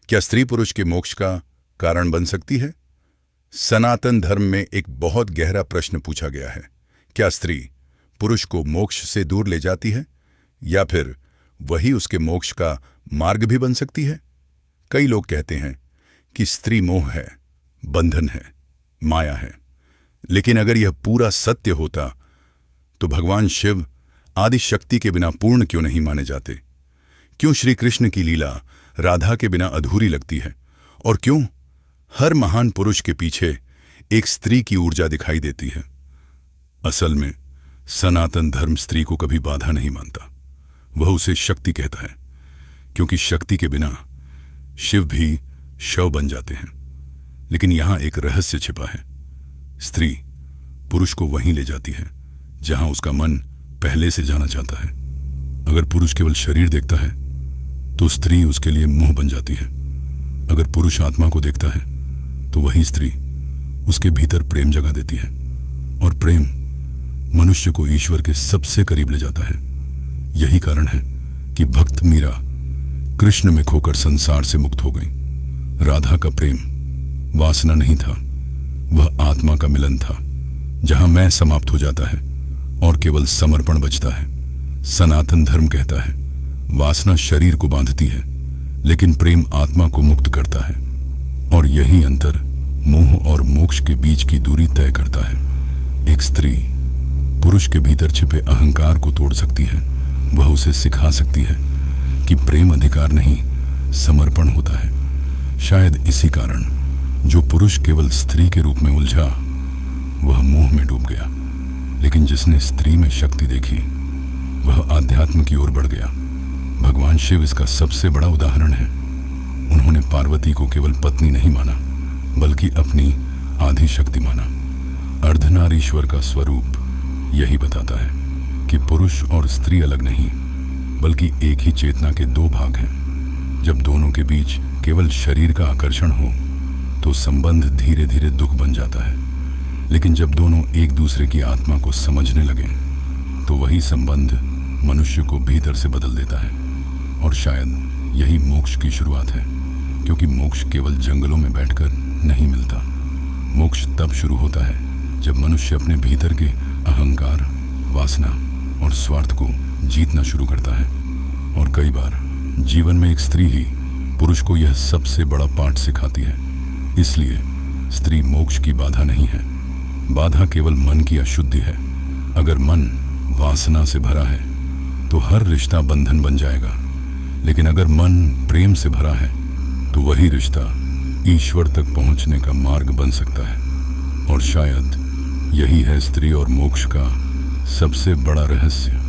क्या स्त्री पुरुष के मोक्ष का कारण बन सकती है? सनातन धर्म में एक बहुत गहरा प्रश्न पूछा गया है। क्या स्त्री पुरुष को मोक्ष से दूर ले जाती है या फिर वही उसके मोक्ष का मार्ग भी बन सकती है? कई लोग कहते हैं कि स्त्री मोह है, बंधन है, माया है। लेकिन अगर यह पूरा सत्य होता तो भगवान शिव आदि शक्ति के बिना पूर्ण क्यों नहीं माने जाते? क्यों श्री कृष्ण की लीला राधा के बिना अधूरी लगती है? और क्यों हर महान पुरुष के पीछे एक स्त्री की ऊर्जा दिखाई देती है? असल में सनातन धर्म स्त्री को कभी बाधा नहीं मानता, वह उसे शक्ति कहता है, क्योंकि शक्ति के बिना शिव भी शव बन जाते हैं। लेकिन यहां एक रहस्य छिपा है। स्त्री पुरुष को वहीं ले जाती है जहां उसका मन पहले से जाना चाहता है। अगर पुरुष केवल शरीर देखता है तो स्त्री उसके लिए मोह बन जाती है। अगर पुरुष आत्मा को देखता है तो वही स्त्री उसके भीतर प्रेम जगा देती है, और प्रेम मनुष्य को ईश्वर के सबसे करीब ले जाता है। यही कारण है कि भक्त मीरा कृष्ण में खोकर संसार से मुक्त हो गई। राधा का प्रेम वासना नहीं था, वह आत्मा का मिलन था, जहां मैं समाप्त हो जाता है और केवल समर्पण बचता है। सनातन धर्म कहता है वासना शरीर को बांधती है, लेकिन प्रेम आत्मा को मुक्त करता है। और यही अंतर मोह और मोक्ष के बीच की दूरी तय करता है। एक स्त्री पुरुष के भीतर छिपे अहंकार को तोड़ सकती है। वह उसे सिखा सकती है कि प्रेम अधिकार नहीं, समर्पण होता है। शायद इसी कारण जो पुरुष केवल स्त्री के रूप में उलझा, वह मोह में डूब गया। लेकिन जिसने स्त्री में शक्ति देखी, वह आध्यात्म की ओर बढ़ गया। भगवान शिव इसका सबसे बड़ा उदाहरण है। उन्होंने पार्वती को केवल पत्नी नहीं माना, बल्कि अपनी आधी शक्ति माना। अर्धनारीश्वर का स्वरूप यही बताता है कि पुरुष और स्त्री अलग नहीं, बल्कि एक ही चेतना के दो भाग हैं। जब दोनों के बीच केवल शरीर का आकर्षण हो तो संबंध धीरे धीरे दुख बन जाता है। लेकिन जब दोनों एक दूसरे की आत्मा को समझने लगे तो वही संबंध मनुष्य को भीतर से बदल देता है। और शायद यही मोक्ष की शुरुआत है, क्योंकि मोक्ष केवल जंगलों में बैठकर नहीं मिलता। मोक्ष तब शुरू होता है जब मनुष्य अपने भीतर के अहंकार, वासना और स्वार्थ को जीतना शुरू करता है। और कई बार जीवन में एक स्त्री ही पुरुष को यह सबसे बड़ा पाठ सिखाती है। इसलिए स्त्री मोक्ष की बाधा नहीं है, बाधा केवल मन की अशुद्धि है। अगर मन वासना से भरा है तो हर रिश्ता बंधन बन जाएगा, लेकिन अगर मन प्रेम से भरा है तो वही रिश्ता ईश्वर तक पहुंचने का मार्ग बन सकता है। और शायद यही है स्त्री और मोक्ष का सबसे बड़ा रहस्य।